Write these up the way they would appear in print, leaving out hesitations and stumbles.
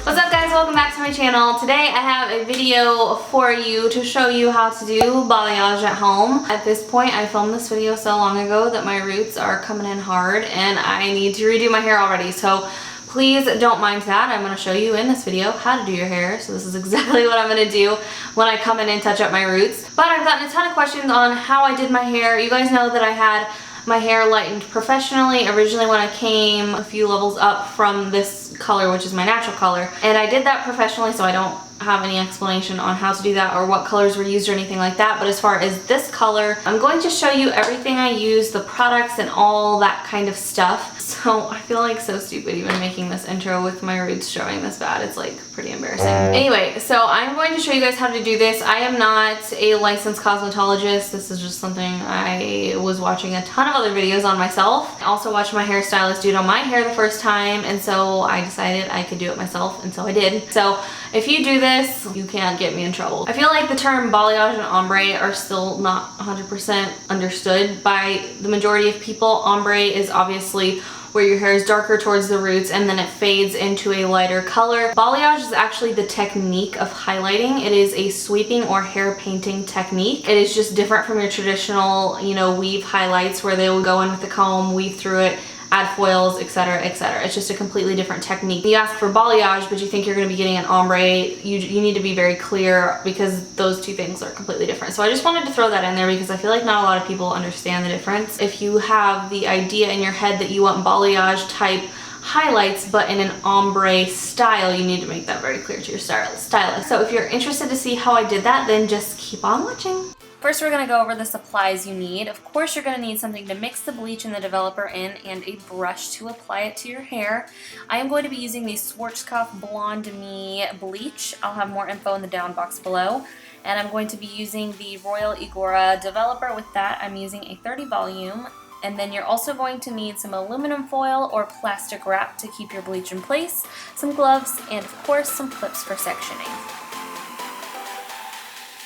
What's up guys, welcome back to my channel. Today I have a video for you to show you how to do balayage at home. At this point I filmed this video so long ago that my roots are coming in hard and I need to redo my hair already. So please don't mind that. I'm going to show you in this video how to do your hair. So this is exactly what I'm going to do when I come in and touch up my roots. But I've gotten a ton of questions on how I did my hair. You guys know that I had my hair lightened professionally originally when I came a few levels up from this color, which is my natural color. And I did that professionally, so I don't have any explanation on how to do that or what colors were used or anything like that. But as far as this color, I'm going to show you everything I use, the products and all that kind of stuff. So I feel like so stupid even making this intro with my roots showing this bad. It's like pretty embarrassing. Anyway, so I'm going to show you guys how to do this. I am not a licensed cosmetologist. This is just something I was watching a ton of other videos on myself. I also watched my hairstylist do it on my hair the first time, and so I decided I could do it myself, and so I did. So if you do this, you can't get me in trouble. I feel like the term balayage and ombre are still not 100% understood by the majority of people. Ombre is obviously where your hair is darker towards the roots and then it fades into a lighter color. Balayage is actually the technique of highlighting. It is a sweeping or hair painting technique. It is just different from your traditional, weave highlights where they will go in with the comb, weave through it, add foils, etc., etc. It's just a completely different technique. You ask for balayage, but you think you're going to be getting an ombre, you need to be very clear because those two things are completely different. So I just wanted to throw that in there because I feel like not a lot of people understand the difference. If you have the idea in your head that you want balayage type highlights but in an ombre style, you need to make that very clear to your stylist. So if you're interested to see how I did that, then just keep on watching. First, we're going to go over the supplies you need. Of course, you're going to need something to mix the bleach and the developer in and a brush to apply it to your hair. I am going to be using the Schwarzkopf Blond Me Bleach. I'll have more info in the down box below. And I'm going to be using the Royal Igora developer. With that, I'm using a 30 volume. And then you're also going to need some aluminum foil or plastic wrap to keep your bleach in place, some gloves, and of course, some clips for sectioning.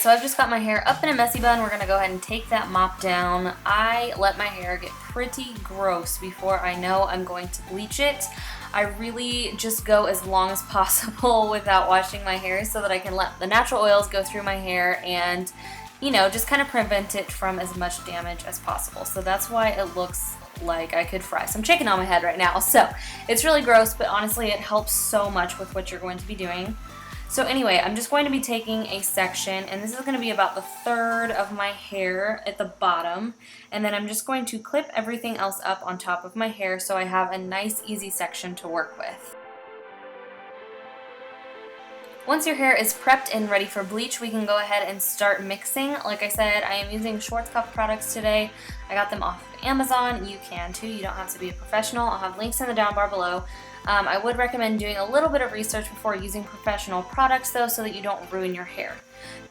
So I've just got my hair up in a messy bun. We're going to go ahead and take that mop down. I let my hair get pretty gross before I know I'm going to bleach it. I really just go as long as possible without washing my hair so that I can let the natural oils go through my hair and, just kind of prevent it from as much damage as possible. So that's why it looks like I could fry some chicken on my head right now. So it's really gross, but honestly it helps so much with what you're going to be doing. So anyway, I'm just going to be taking a section, and this is going to be about the third of my hair at the bottom, and then I'm just going to clip everything else up on top of my hair so I have a nice easy section to work with. Once your hair is prepped and ready for bleach, we can go ahead and start mixing. Like I said, I am using Schwarzkopf products today. I got them off of Amazon. You can too. You don't have to be a professional. I'll have links in the down bar below. I would recommend doing a little bit of research before using professional products though, so that you don't ruin your hair.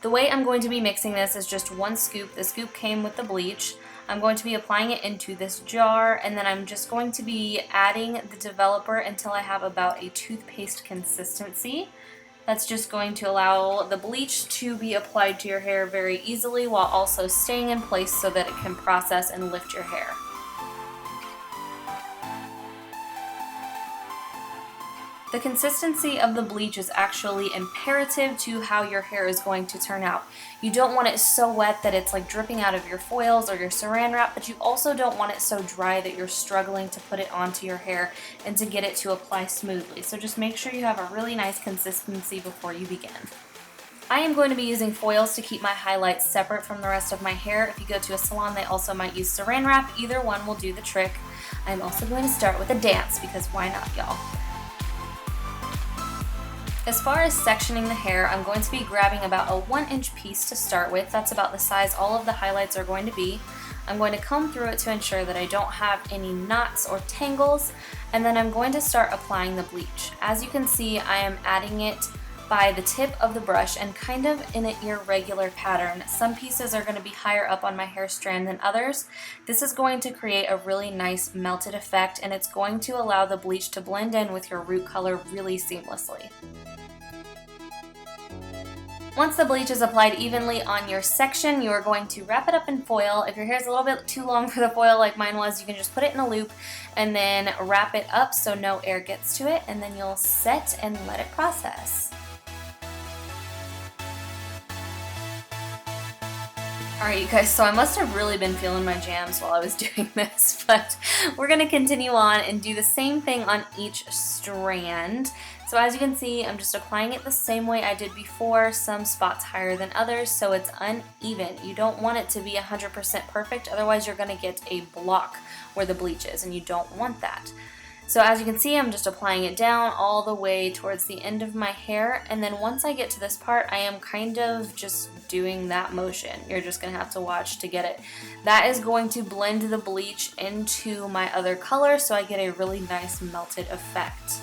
The way I'm going to be mixing this is just one scoop. The scoop came with the bleach. I'm going to be applying it into this jar, and then I'm just going to be adding the developer until I have about a toothpaste consistency. That's just going to allow the bleach to be applied to your hair very easily while also staying in place so that it can process and lift your hair. The consistency of the bleach is actually imperative to how your hair is going to turn out. You don't want it so wet that it's like dripping out of your foils or your saran wrap, but you also don't want it so dry that you're struggling to put it onto your hair and to get it to apply smoothly. So just make sure you have a really nice consistency before you begin. I am going to be using foils to keep my highlights separate from the rest of my hair. If you go to a salon, they also might use saran wrap. Either one will do the trick. I'm also going to start with a dance because why not, y'all? As far as sectioning the hair, I'm going to be grabbing about a 1-inch piece to start with. That's about the size all of the highlights are going to be. I'm going to comb through it to ensure that I don't have any knots or tangles, and then I'm going to start applying the bleach. As you can see, I am adding it by the tip of the brush and kind of in an irregular pattern. Some pieces are going to be higher up on my hair strand than others. This is going to create a really nice melted effect, and it's going to allow the bleach to blend in with your root color really seamlessly. Once the bleach is applied evenly on your section, you are going to wrap it up in foil. If your hair is a little bit too long for the foil like mine was, you can just put it in a loop and then wrap it up so no air gets to it, and then you'll set and let it process. Alright you guys, so I must have really been feeling my jams while I was doing this, but we're going to continue on and do the same thing on each strand. So as you can see, I'm just applying it the same way I did before, some spots higher than others, so it's uneven. You don't want it to be 100% perfect, otherwise you're going to get a block where the bleach is, and you don't want that. So as you can see, I'm just applying it down all the way towards the end of my hair, and then once I get to this part, I am kind of just doing that motion. You're just going to have to watch to get it. That is going to blend the bleach into my other color, so I get a really nice melted effect.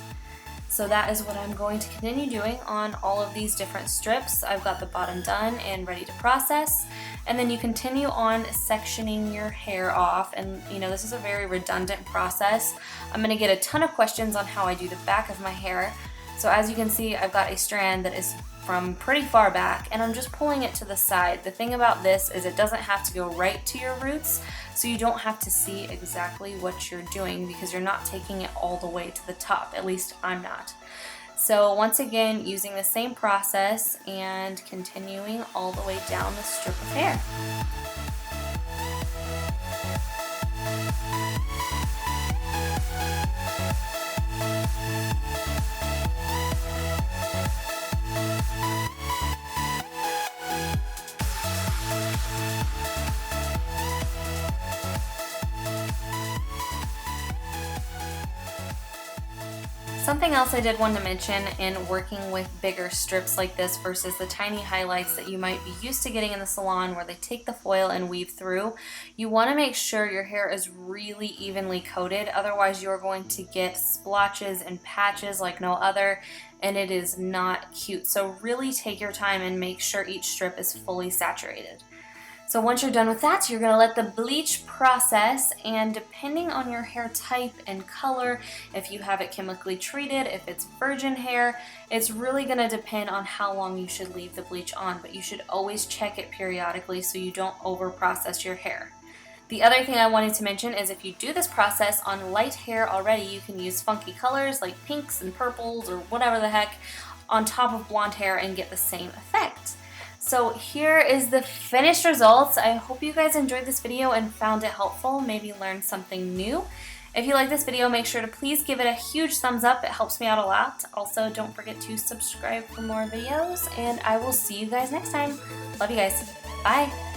So that is what I'm going to continue doing on all of these different strips. I've got the bottom done and ready to process. And then you continue on sectioning your hair off, and you know, this is a very redundant process. I'm going to get a ton of questions on how I do the back of my hair. So as you can see, I've got a strand that is from pretty far back, and I'm just pulling it to the side. The thing about this is it doesn't have to go right to your roots, so you don't have to see exactly what you're doing because you're not taking it all the way to the top. At least I'm not. So once again, using the same process and continuing all the way down the strip of hair. Something else I did want to mention in working with bigger strips like this versus the tiny highlights that you might be used to getting in the salon where they take the foil and weave through, you want to make sure your hair is really evenly coated, otherwise you're going to get splotches and patches like no other, and it is not cute. So really take your time and make sure each strip is fully saturated. So once you're done with that, you're going to let the bleach process, and depending on your hair type and color, if you have it chemically treated, if it's virgin hair, it's really going to depend on how long you should leave the bleach on, but you should always check it periodically so you don't over process your hair. The other thing I wanted to mention is if you do this process on light hair already, you can use funky colors like pinks and purples or whatever the heck on top of blonde hair and get the same effect. So here is the finished results. I hope you guys enjoyed this video and found it helpful, maybe learned something new. If you like this video, make sure to please give it a huge thumbs up. It helps me out a lot. Also, don't forget to subscribe for more videos, and I will see you guys next time. Love you guys. Bye.